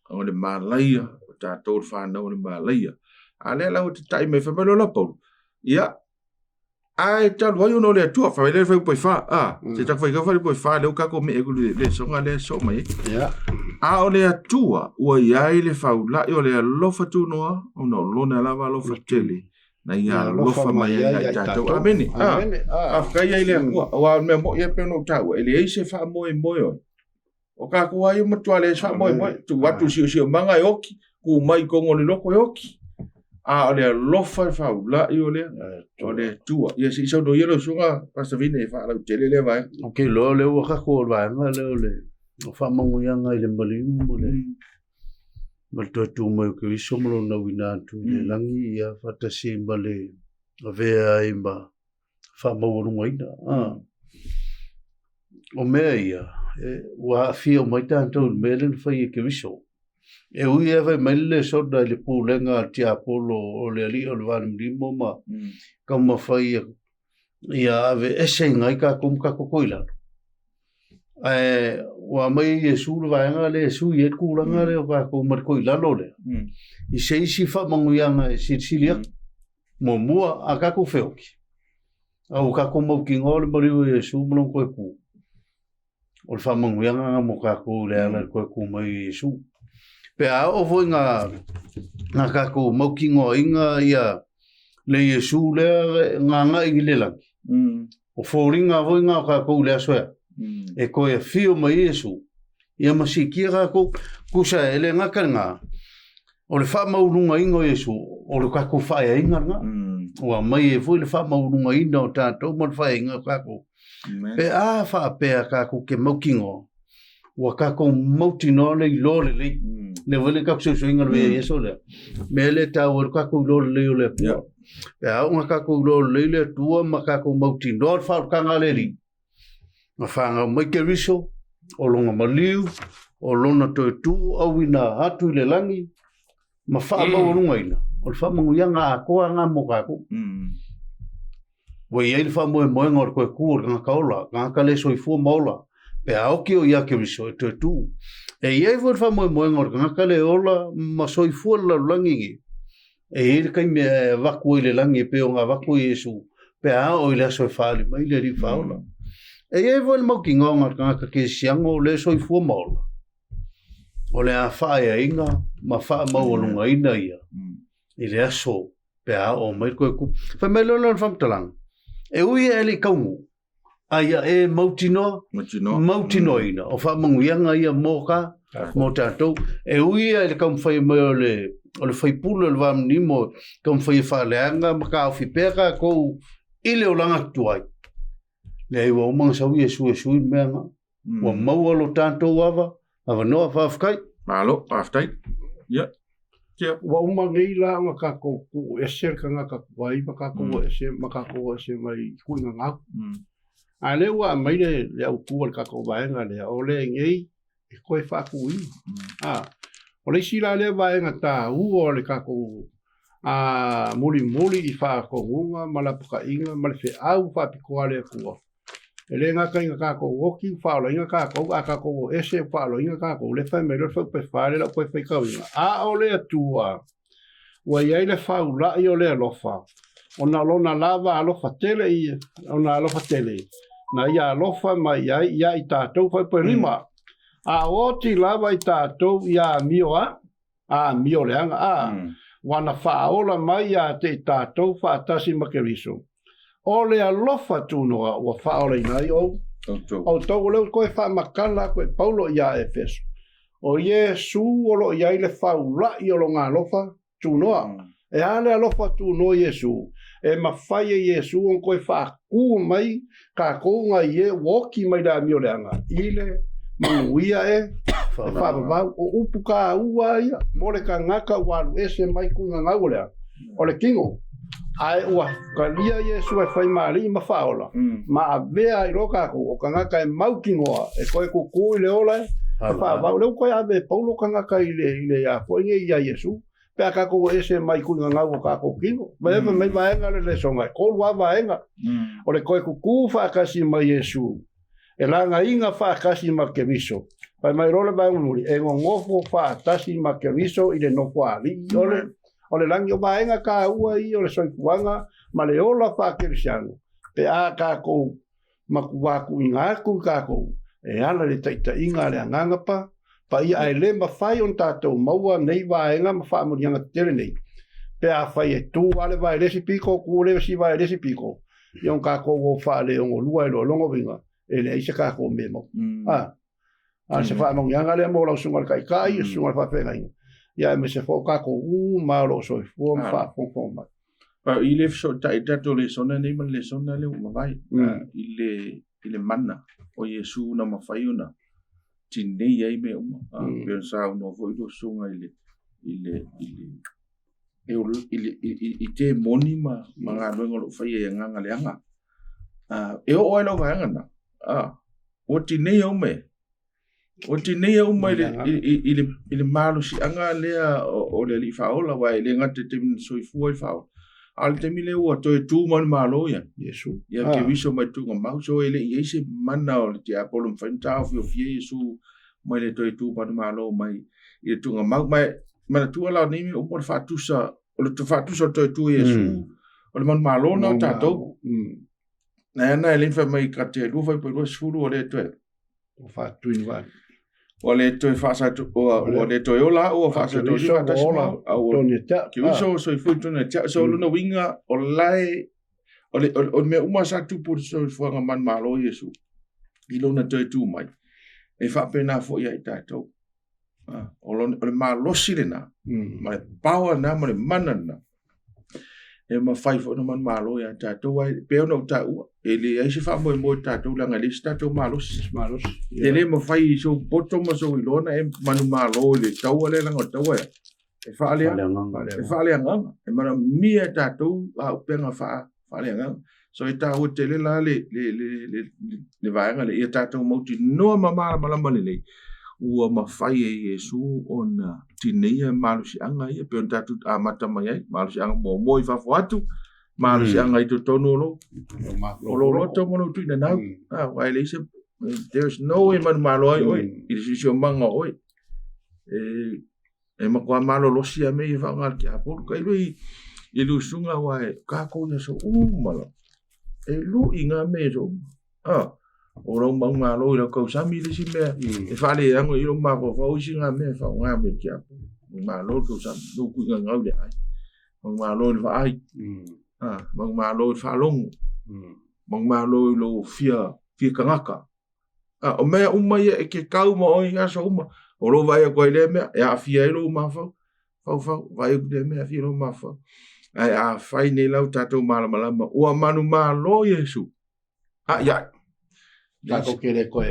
Ole malai ta to fa na ole malai. Ale la o tai me fa melo la paulo. Ya ai tal vai uno le tua fa le fai poi fa se ta fai ka fai poi fa le ka ko me le so nga le so mai
ya
o le tua o ia le fa la o le lo fa tu no o no lo na la va lo fa tele na ia lo fa mai ia ta to ameni fa ia le wa me mo ia pe no ta o le se fa mo o ka ko ai mo tu le fa mo tu wa tu si manga yoki ku mai ko ngole lo ko yoki ole lofa fa la i ole tua ia si so do yelo sunga pasta vine fa la tele le vai
okay lo le o ka ko va ma le o fa mo yanga ile mali mo le mal tu mo ke so mo na wina tu le langi ia fa ta si male ave ai ba fa mo no ina o me ia wa fio mai tanto melen fa i ke viso e ui eve mele soda le pulenga tia polo o le ali o le van limo ma ka ma fai ia ave ese ngai ka kum ka koila wa mai Yesu le vanga le su ye kulanga le ka ko mar koila lo le i sei si fa mangu yanga Sicilia mo mua aka ko feoki au ka ko mo kingol mo Yesu mo ko ku o fa mangu yanga mo ka ko le ala ko ku mai Yesu Pe a o foi nga kako maukingo inga ia le Yesu le nga i le lang. O fōringa foi nga kako le asoea. E ko e fio mai Yesu. Ia masikia kako kusa ele nga kanga. O le wha maurunga inga o Yesu. O le kako whae inga nga. Ua mai e foi le wha maurunga inga o tātou ma le whae inga kako. Pe a wha pēa kako ke maukingo. Ua kako mautino le i lore le. Le wale kako so inga le Yesu le. Me le tau o kako lore le o le pua. Pe a unga kako lore le le tua ma kako mautino le wha kanga le li. Ma whanga mai ke riso. O longa maliu. O lona toi tu au ina hatu le langi. Ma wha maurunga ina. O le wha manguianga a koa ngā mo kako. Wai ei le wha moe ngor koe kūr ngā kaola. Ngā ka le soifua maola. Pe aoki o ia ke riso e toi tu. E iei fo le wha moe ngor ngā ka le ola ma soifua la langi. E ei kai me waku i le langi pe o ngā waku i Yesu. Pe a o i le aso e whaali mai le ri whaola. E iei fo le mauki ngā ka ke siango le soifua maola. O le a whae inga ma wha maurunga ina ia. I le aso pe a o mai koe ku. Wha me lona le whamtalang. E ui e le kaungu. Aia e mautino ina. O wha manguianga ia moka. Mo tātou. E ui e le kaungu whai mai o le whaipula le wamni mo kaungu whai whaleanga ma ka awhi pēka kou ile o langa tuai. Le iwa o manga sawi e sui meanga. Wa maua lo tātou awa. Awa noa whawhkai.
Malo, whawhkai. Ia.
Wa umangi la nga kako ku ese ka nga kako wai ma kako ese mai kuinga ngau. A le wa mai le au ku kako wai nga le o le ngei e koe whaku i. O le sila le wai nga tā ua le kako muli i whako ngunga ma la puka inga ma le whi au whapikoa le kua. E le ngaka inga kako woki whaola inga kako a kako ese whaola inga kako le whai me le whau pe whaare la koe whaikau inga. A o le atua ua iei le whau lai o le alofa. O na lona lava alofa tele i o na alofa tele. Na ia alofa mai ia i tātou whai pe lima. A oti lava i tātou ia mio a mio leanga wana whaola mai a te tātou whaatasi makeriso. O le alofa tūnoa ua whaola inai o tau leo koe whamakala koe Paulo ia Efeso. O Yesu o lo ia i le whaulai o lo ngā alofa tūnoa. E ale alofa tūnoa Yesu. E mawhai e Yesu on koe whaku mai ka kounga i e woki mai la mio leanga. Ile manguia e whapapau o upu ka ua ia. Mole ka ngaka walu ese mai kunga ngau lea. O le kingo. Ai ua ka lia Yesu e whai maali ma whaola. Ma a vea i roka ko o ka ngaka e maukingoa e koe kuku i le ola e whaapau. Leu koe ave Paulo ka ngaka i le a poinge i a Yesu. Pea kako ese mai kunga ngau o kako kingo. Ma ewa mai vaenga le songa e kolu a vaenga. O le koe kuku whaakasi ma Yesu. E langa inga whaakasi ma keviso. Pai mai role vaenga e ngofo whaatasi ma keviso i le nofo ali. O le langi o vaenga ka ua i o le soifuanga ma le ola whakerisiano. Pe a kako makuwaku inga aku kako. E ala le taita inga le angangapa. Pa ia e le mawhai on tātou maua nei vaenga ma whaamurianga tere nei. Pe a whai e tū ale vai resi piko, kūre si vai resi piko. Ion kako o whaale o lua e lo longo vinga. E le eisa kako o memo. Se whaamurianga le mo lau sungal kai, sungal whawhenga inga. Ia me se fo kako maaro so fo fa fo ma.
Pa ile so tai tato le sona nei man le sona le mavai. Ile manna o Yesu na mafaiuna. Tinei ai me uma. Pensa no foi do sunga ile te monima manga no lo fai e nganga le anga. E o lo vai ngana. O tinei o me. O tinei au mai ile malu si anga lea o le li faola wai le ngate te soifua i faola. Al te mile ua toi tū man malo ia.
Yesu.
Ia ke viso mai tū ngā so ele i eise mana o le te apolo mwhaintao fio fie Yesu mai le toi tū man malo mai i le tū ngā mau mai mana tū ala nimi o le whātusa o le whātusa toi tū Yesu. O le man malo na o tātou. Na ena e linfa mai ka te luwhai pa rua sfuru o le toi.
O whātuini wai.
o le toi fasa o le toi ola o fasa toi fata sma o ki so so fu tu na cha so lu na winga o lai o me uma sa tu por so fu nga man malo yesu i lo na toi tu mai e fa pena fo ia ta to o le malo sirena ma power na ma mana na e ma fai fo no man malo ia ta to wai pe no ta ele ai se fa mo ta to la ngali sta to malo ele mo fai so poto mo so ilona e manu malo le tau le la ngota wa e fa ale nga e mara mia ta to a penga fa ale nga so e ta o tele la le vai nga le e ta to mo ti no mama mala le ua mafai e Yesu ona tineia malusi anga ia pe on tatu amata mai malusi anga mo fa foatu malusi anga i to tono lo to mo tu na wai le se there's no way man malo oi it is your manga oi e ma kwa malo lo sia me va ngal ki apol kai lui i lu sunga wai ka ko na so malo e lu inga me so orang bang malo ila kau sami le sime e fale yang ilo ma ko fa usi nga me fa nga me kia malo ko sam no ku nga ngau de ai bang malo fa ai bang malo fa long bang malo lo fia kangaka o me uma ye ke kau mo ya so uma o lo vai ko ile me ya fia ilo ma fa vai de me fia lo ma fa ai a fai ne lau tato mala o manu malo yesu ya
Tako kere koe.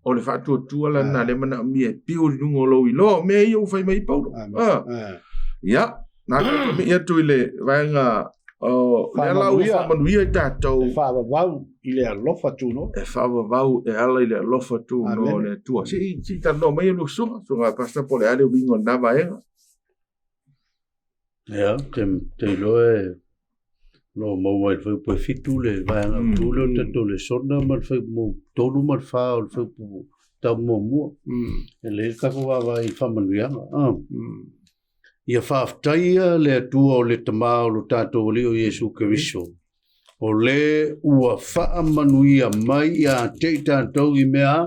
O le whātua tuala na le mana mia piu lungo lo i lo me i o whai mai paulo. Ia, nā kato me ia tui le vaenga le lau whamanuia i tātou.
E whawawau i le alofa tu no.
E whawawau e ala i le alofa tu no le tua. Si tano mai alo sunga, sunga pasta po le ale o bingo na vaenga.
Ia, te loe no mo mai foi po fitu le vai na tu le to le sona mal foi mo tolu mal fa o foi ta mo mo ele ka ko va i fa manuia ia fa taia le tu o le tama o tato o le o Yesu Kristo o le ua fa manuia mai ia te tato i mea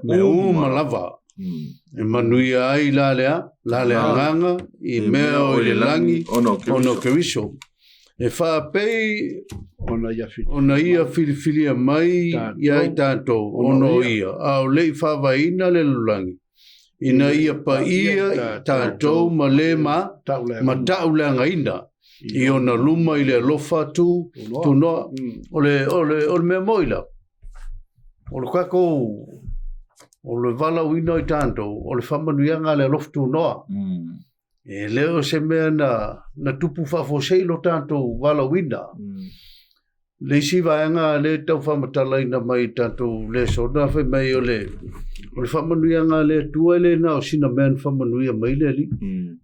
me uma lava e manuia ai la le nganga i mea o le langi ono Kristo e fa pei ona ia filifilia mai ia i tātou ono ia au lei fa vaina le lulangi ina ia pa ia tātou ma le ma taulanga ina i ona luma i le lofa tu noa o le mea moila o le kako o le vala uina i tātou o le whamanuianga le lofa tu noa e leo se mea na tupu whafosei lo tātou wala wina. Le si vaenga le tau whamatalaina mai tātou le sona whai mai o le whamanuianga le tua le na o sina mea whamanuia mai le li.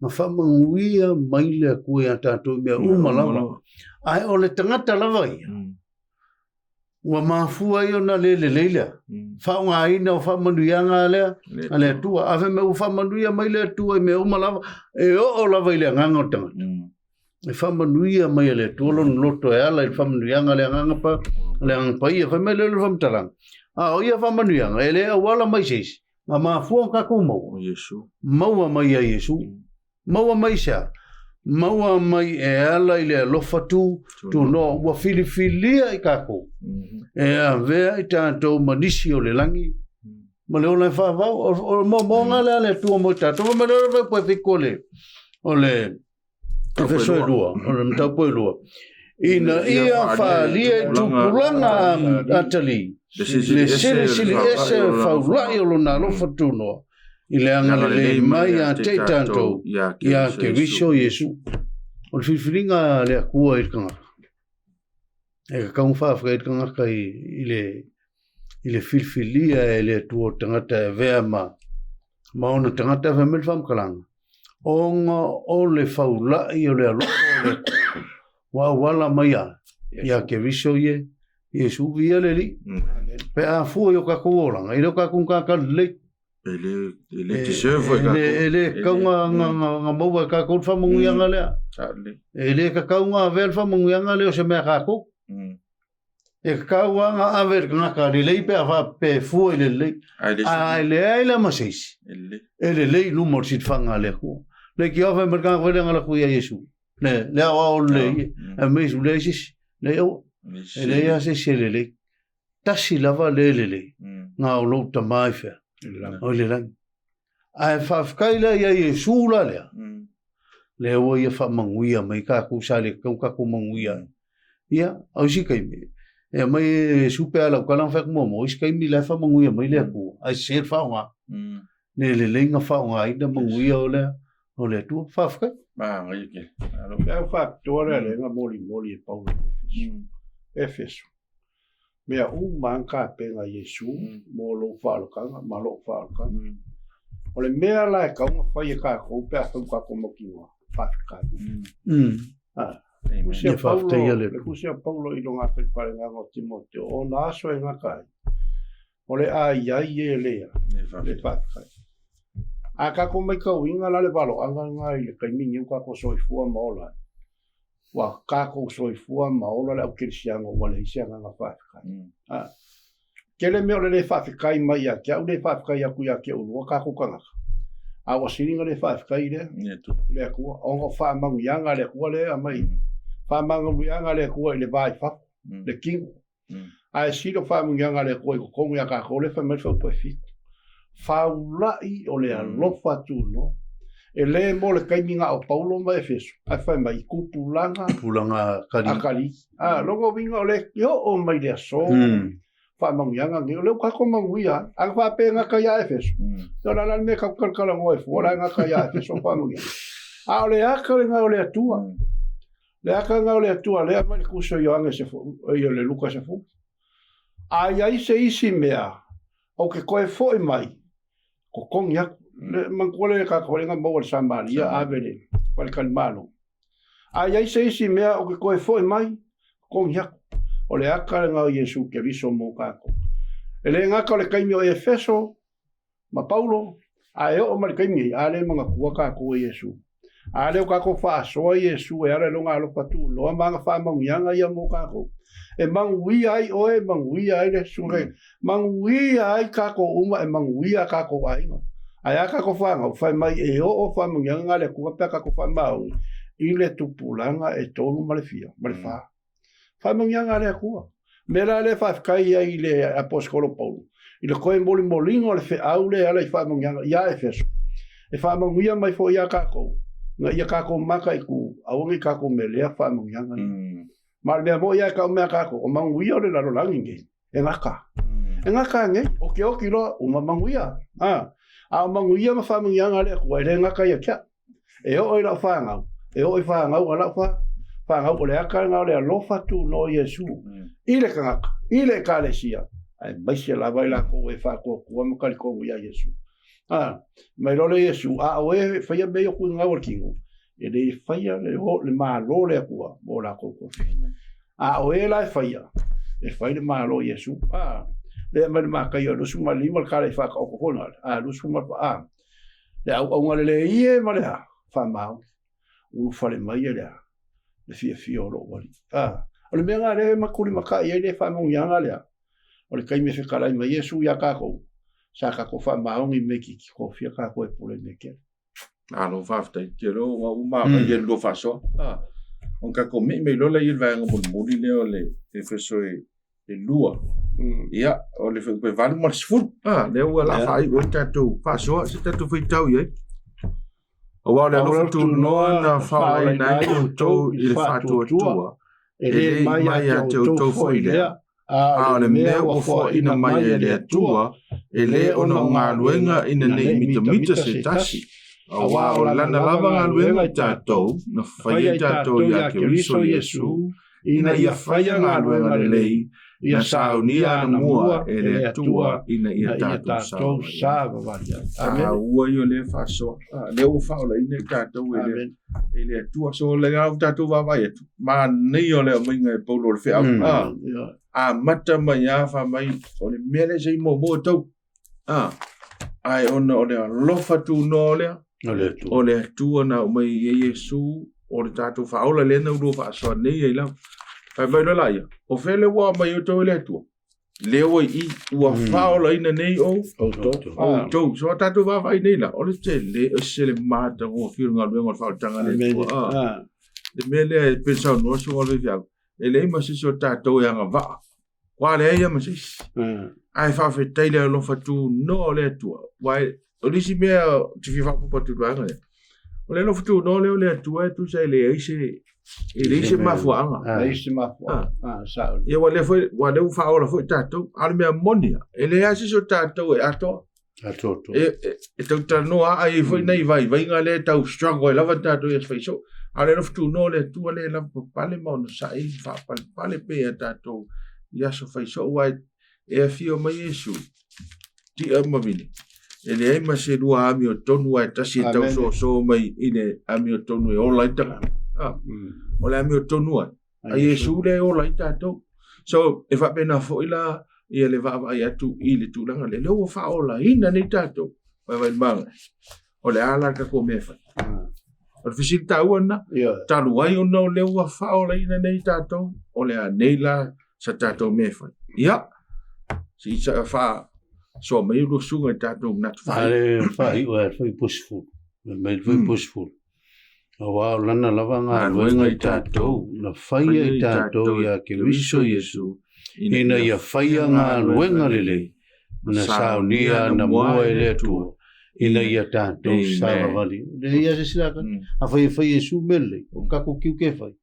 Ma whamanuia mai le kua ia tātou mea umalawa. Ai o le tangata lava ia. Ua mafua i ona le leila. Whaunga aina o whamanuianga lea, a lea tua. Awe me u whamanuia mai lea tua i mea umalawa, e o lava i lea nganga o tangata. E whamanuia mai lea tua, lon loto e ala i whamanuianga lea nganga pa, lea nganga pa ia, whamai lea whamtaranga. O ia whamanuianga, e lea wala mai seisi. Nga mafua kako maua. Maua mai a Yesu. Maua mai sea. Maua mai e ala i lea lofa tu no ua filifilia i kako. E a vea i tātou manisi o le langi. Ma leo lai whawau, o monga lea le tua mo tātou. Ma leo lai poe whiko le, o le whesoe lua, o le mtau poe lua. Ina ia whalia i tupulanga atali. Le sili ese whaulai o lona lofa tu noa. I le anga le mai a te tātou ia ke viso Yesu. O le whiwhiringa le akua i kangaka. E ka kaunga whaafka i kangaka i le whiwhilia e le tua tangata e vea ma ona tangata e vemel whamkalanga. O le whaulai o le aloko o le wala mai a ia ke viso Yesu via le li. Pe a fua i o kakuolanga. I reo kakungaka le
ele te servo
ele kaunga nga maua ka ko fa mungianga le ele ka kaunga vel fa mungianga le o se me ka ko E kaua nga aver ngaka le lei pe ava pe fu le lei. Ai le masisi. Ele lei numor sit fanga le ku. Le ki ava merka ko le ngala ku ya Yesu. Le awa le a mes le sis le o. Ele ya se le. Tasi lava le. Nga o lo tamai fe. O le lang. Ai fa fkaila ya Yesu la le. Le o ia fa manguia mai ka ku sale ka ku manguia. Ia au si kai me. E mai supe ala kala fa mo mo is kai mi la fa manguia mai le ku. Ai se fa nga. Le lenga fa nga ida manguia o le tu fa fka.
Ba ngai ke.
Alo fa fa tore le nga moli e Paulo. Efeso. Mea manka pe nga Yesu mo lo fa lo kanga ma lo fa lo kanga. O le mea la ka nga fa ye ka ko pe fa ko mo ki wa. Fa ka. Kusia Paulo i longa pe pare nga o Timoteo o na aso e nga kai. O le ai e lea. Le fakai. A ka ko mai ka winga la le valo anga nga i le kai mingi ka ko soifua maola. Wa ka ko soifua maola le au kirisiano wale isianga nga fakai. Kele meo le fakai mai a kia u le fakai aku ya kia ulu ka ko kanga. A wa sininga le fakai le akua ongo fa mangu yanga le akua le amai. Famangu yanga le kua le vai fa le king ai silo famangu yanga le kua ko ya ka ko le fa me fa fi fa ulai o le alofa tu no ele mo le kaiminga o Paulo ma Efeso ai fa mai kupulanga kali longo vinga o le yo o mai le so famangu yanga le ka ko mangu ya a fa pe nga ka ya Efeso to la me ka kala ngoi fo la nga ka ya Efeso famangu a le akale nga o le tua. Le aka ngau le atua le ama le kuso yoanga se fu le luka se fu ai se isi mea o ke koe foi mai ko kongia le mangole ka ko le ngamo le Samaria avele pal kalmalo ai se isi mea o ke koe foi mai kongia o le aka ngau Yesu ke viso mo ka ko ele ngaka le kaimi o Efeso ma Paulo ai o ma le kaimi ale manga kuaka ko Yesu. Ale ka ko fa so Yesu e ala longa lo patu lo manga fa mangianga ia mo ka ko e mangui ai o e mangui ai le sure mangui ai ka ko uma e mangui ka ko ai ai ka ko fa nga fa mai e o fa mangianga le ku pa ka ko fa mau i le tupulanga e tolu malefia malefa fa mangianga le ku mera le fa kai ai le apostolo Paulo i le koe molingo le fe aule ala fa mangianga ia Efeso e fa mangia mai fo ia ka ko nga ia ka ko maka iku awangi ka ko melea fa mangianga ma le mo ia ka me ka ko manguia le la langi e ngaka nge o ki lo uma manguia a manguia ma fa mangianga le ko le ngaka ia kia e o ila fa nga e o fa nga ala fa nga o le aka nga le lo fa tu no Yesu ile ka le sia ai baisia la baila ko e fa ko ma ka ko ia Yesu mai lo le Yesu o e faia be ku nga o kingo e le faia le ma lo le ku o la ko o e la faia e faia ma lo Yesu le ma ka yo lo suma lima ka le fa ko ko na lo suma le au le ie ma le fa ma u fa le mai le fi o lo wali o le menga le ma ku ma ka ye le fa mo yanga le o le kai me fe kala mai Yesu ya ka ko saka ko fa maongi meki ki ko fia ka ko e pole meke
lo fa fta ke lo uma ye lo fa so on ka ko me lo la il va ngol modi le Efeso e lua ia o le fe valu mar sfut le o la fa i o tatu fa so se tatu fi tau ye o wa le lo tu no na fa i na to il fa tu e mai ya to foi le le mea o fo ina mai e le atua e le ono ngā luenga ina nei mita se tasi a wā o lana lava ngā luenga i tātou na whaia tātou i a Keriso Yesu ina ia whaia ngā luenga le lei ia saunia ana mua e le atua ina ia tātou sāwa a ua i o le whaso le o whaola ina i tātou e le atua so le ngā tātou wawai atu ma nei o le o minga e Paulo le whea a mata mai a fa mai o le mele sei mo tau ai ona o le lofa tu no le o le tu na mai Yesu o le tatu fa ola le na uru fa so nei ai la Ai mai no laia. O fele wa mai o to le tu. Le o I ua faola ina nei o to so tatu va vai nei la. O le te le o se le mata o firunga luenga o faotanga le tu. Le mele pensau no so o le via. Ele ma se so tatu ya nga va. Wa le ia ma se. Ai fa fe taile lo fatu no le tu. Wai o disi mea te fi fa po tu banga. O le lo fatu no le tu e tu sai le ise ele ise mafuanga.
Ise mafuanga. Sa.
Ia wa le fa ola fo tatu al mea monia. Ele asi so tatu e ato. E tau tano ai foi nei vai ngale tau struggle lava tatu e fai so. Ale lo fatu no le tu le la pale mo no sai fa pale pe tatu. Ia so fai so wai e fio mai Yesu. Ti ama vini. Ele ai ma se dua ami o tonu ai tasi tau so mai ine ami o tonu e ola itanga. O le ami o tonu ai. A Yesu le ola itato. So e fa pena fo ila ia le va ai atu I le tulanga le lo fa ola ina ni tato. Vai manga. O le ala ka ko me fa. O le fisi tau ana. Talu ai o no le ua fa ola ina nei tato. O le a nei la sa tato me fa. Ia. Si sa fa so me lo sunga tato nat fa.
Fa I wa fa pushful. Me fa pushful. Awa lana lavanga luenga I tātou, na whaia I tātou ia ke wiso Yesu, ina ia whaia ngā luenga lele, na saunia na mua e lea tua, ina ia tātou sārawali. Le ia se silaka, a whaia Yesu mele, o kako kiu ke whai,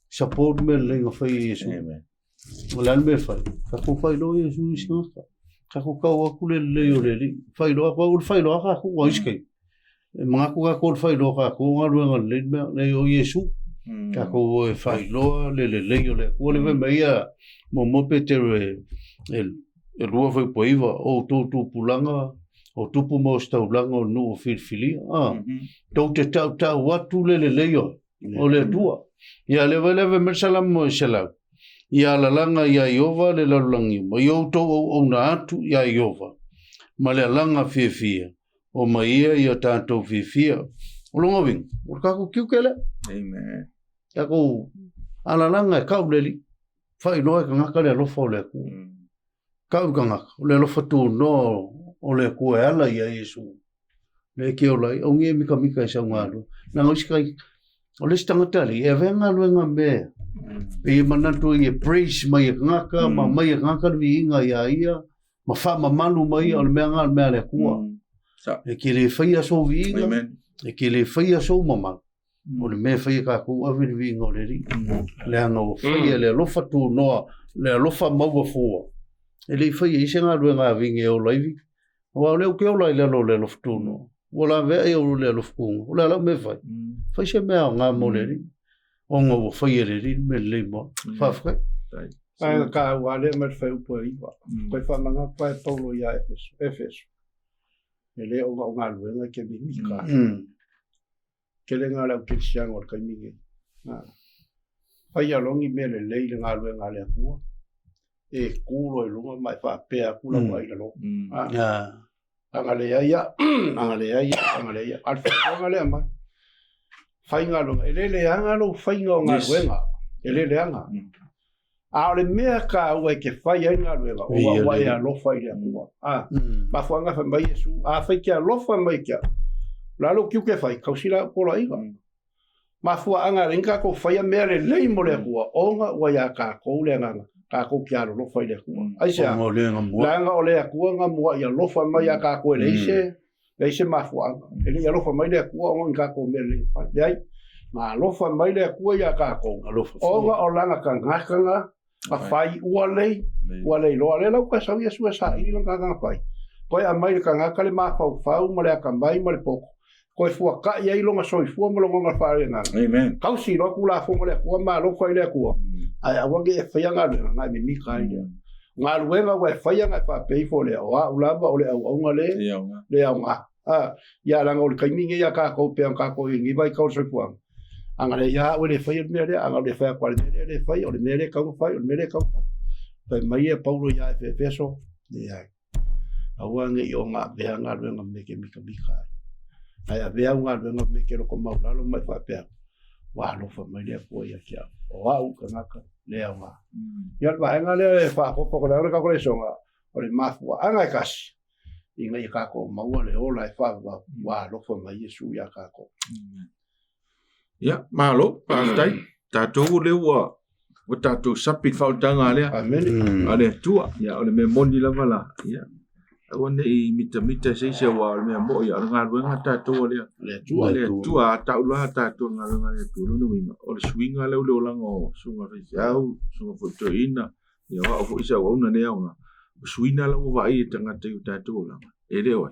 support mele ngā whaia Yesu. O lan me whai, kako whai lo Yesu isi ngaka, kako kau aku lele o lele, whai lo aku kako wa iskai. Mga ko ka ko fai lo ka ko nga luenga le o Yesu ka ko fai lo le ko le me ia mo petere el lo foi poiva o tu pulanga o tupu mo staulanga no filfili to te tau watu le o le tua ia le me salam mo salam ia la langa ia Iova le langi mo yo to o na atu ia Iova ma le langa fia o maia ia tātou fifia. O longa wing, o kako kiu kele.
Amen.
Kako alalanga e kau leli. Whai noe ka ngaka le alofa o le aku. Kau ka ngaka, o le alofa tū no o le aku e ala ia Yesu. Le ke o lai, o ngie mika e sau ngāru. Nā ngausi kai, o le stangatali, e venga luenga mea. E manatu i e praise mai e ngaka, ma mai e ngaka vi inga ia, ma wha ma manu mai o le mea ngā mea le akua. E ke le whaia so viinga, e ke le whaia so mama. O le mea whaia ka kou awiri viinga o le ri. Le anga o whaia le alofa tū noa, le alofa maua fua. E le whaia ise ngā rua ngā vinge o laivi. Wa o leo ke o lai le alofa tū noa. O la vea e o le alofa kunga. O le ala me whai. Whai se mea o ngā mo le ri. O ngā o whaia le ri, me le mo. Whawhai.
Ai ka wale me whai upo e iwa. Koe whamanga koe Paulo ia Efeso. Ele o ngā luenga ke mimika. Ke le ngā lau kirisianga o kai mingi. Whai alongi me le leile ngā luenga le akua. E kūro e lunga mai whapea kula wai le lo. Anga le aia. Alfa anga le amai. Whai ngā luenga. Ele le anga lo whai ngā luenga. Ele le anga. A le mea ka ua ke whai ai ngā ruenga, o wai a lofa i le akua. Ma whanga whai mai Yesu, a whai kia lofa mai kia. Lalo kiu ke whai, kausila pola iwa. Ma whua anga ringa ko whai a mea le lei mo le akua, o ngā wai a ka kou le nganga, ka kou kia alo lofa i le akua. Aisea, langa o le akua ngā mua i a lofa mai a ka kou e leise ma whua anga. Ele i a lofa mai le akua, o ngā kou mea le whai. Dei, ma lofa mai le akua i a ka kou. O ngā o langa ka ngakanga, a whai ua lei loa le lau ka sau Yesu e sa iri lang kanga whai. Koe a mai le ka ngaka le maa whau ma le a kambai ma le poko. Koe fua ka ia ilonga soi fua ma longa whaare nganga.
Amen.
Kausi roa kula fua ma le akua maa lo whai le akua. Ai awange e whai anga le ngai me mika i lea. Ngā luenga wa e whai anga e wha peifo le awa ulamba o le aunga le aunga. Ia langa o le kaiminge ia ka kou pea ka kou ingi vai kau soi fuanga. Anga le ia o le whai o le anga le whai kwa le whai o le mere kau whai o le mere kau whai. Pai mai e Paulo ia e Efeso le ai. Aua nge i o ngā bea ngā ruenga meke mika mika ai. Ai a bea ngā ruenga meke roko maulalo mai whapea. Wā lofa mai lea kua ia kia. O au ka ngaka. le nga ya ba nga le fa ko ko le ka ko le songa o le mafu anga kasi inga i ka ko maua le ola e fa wa lo fo mai Yesu ya ka ko
ya malo pa tai tatou le o tatou sapi fautanga le
amen
ale tua ya ole me moni la vala ya one I mita se wa me mo ya nga luenga tatou le tua ta ula tatou nga luenga le tu no winga o le swinga le o lango sunga fe au sunga foto ina ya wa o isa wa una ne nga swina la wa I tanga te tatou la ele o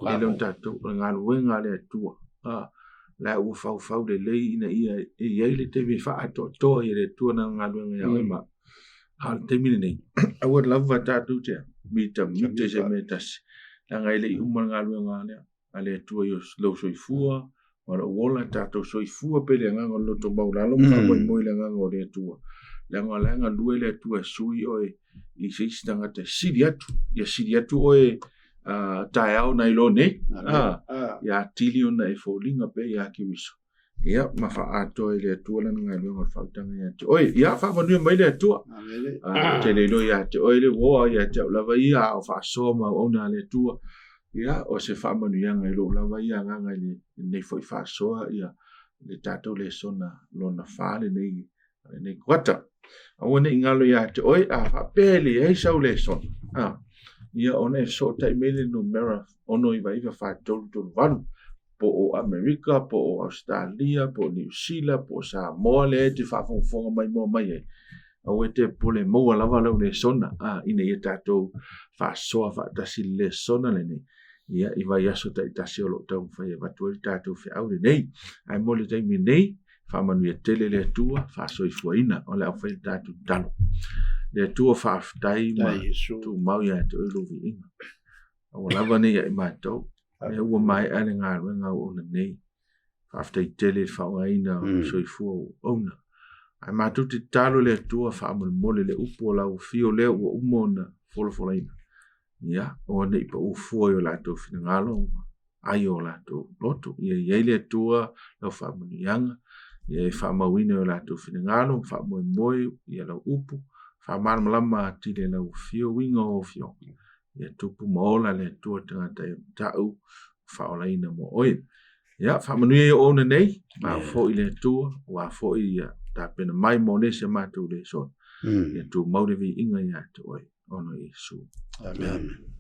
ele on tatou nga luenga le tua la u fau le le ina ia ia le te me fa to ile tu na nga luenga ya ma al te mine nei I would love that to te mita se metas la nga ile uma nga luenga le ale tu yo lo soifua wala wola tato soifua pele nga lo to baula lo fa mo ile nga ngo le tu la nga luele tu sui oi I se stanga te siriatu oi tae au nei lo ne ya tili ona e folinga pe ya ki wiso ya ma fa ato ile tu la nga lo fa tanga ya oi ya fa ma mai le tu te le lo ya te oi le wo ya te la va ya fa so ma ona le tu ya o se fa ma ya nga lo la va ya nga le ne foi fa so ya le tato le sona lo na fa le nei kwata awone ingalo ya te oi a fa pele e sa le sona ia ona e so tai mele no mera ono I vai fa tolu valu po o America po o Australia po New Zealand po Samoa le te fa fonga mai mo mai o te pole mo la vala le sona ina ia tato fa so fa tasi le sona le nei ia I vai aso tai tasi o lo tau fa ia vatu tato fe au le nei ai mo le tai mi nei fa manu ia tele le tua fa so I fuina o le au fa tato talo le tua fa aftai ma tu mau ia te lo vi inga o lava nei ai mai tau e ua mai ale ngā ruenga o na nei fa aftai tele fa o aina so I fu ona ai matu te talo le tua fa mole le upo la u fio le o umona folo ina ia o nei pa u fu o la to fina ngalo ai o la to loto ia le tua la fa manianga ia fa mawina o la to fina ngalo fa moi ia la upo fa malama tile la fio winga o fio ia tupu mola le tua tanga tau fa ola ina mo oi ia fa manuia o na nei ma fo I le tua wa fo ia ta pena mai mo ne se matu le so ia tu mau le vi inga ia tu oi ono Yesu
amen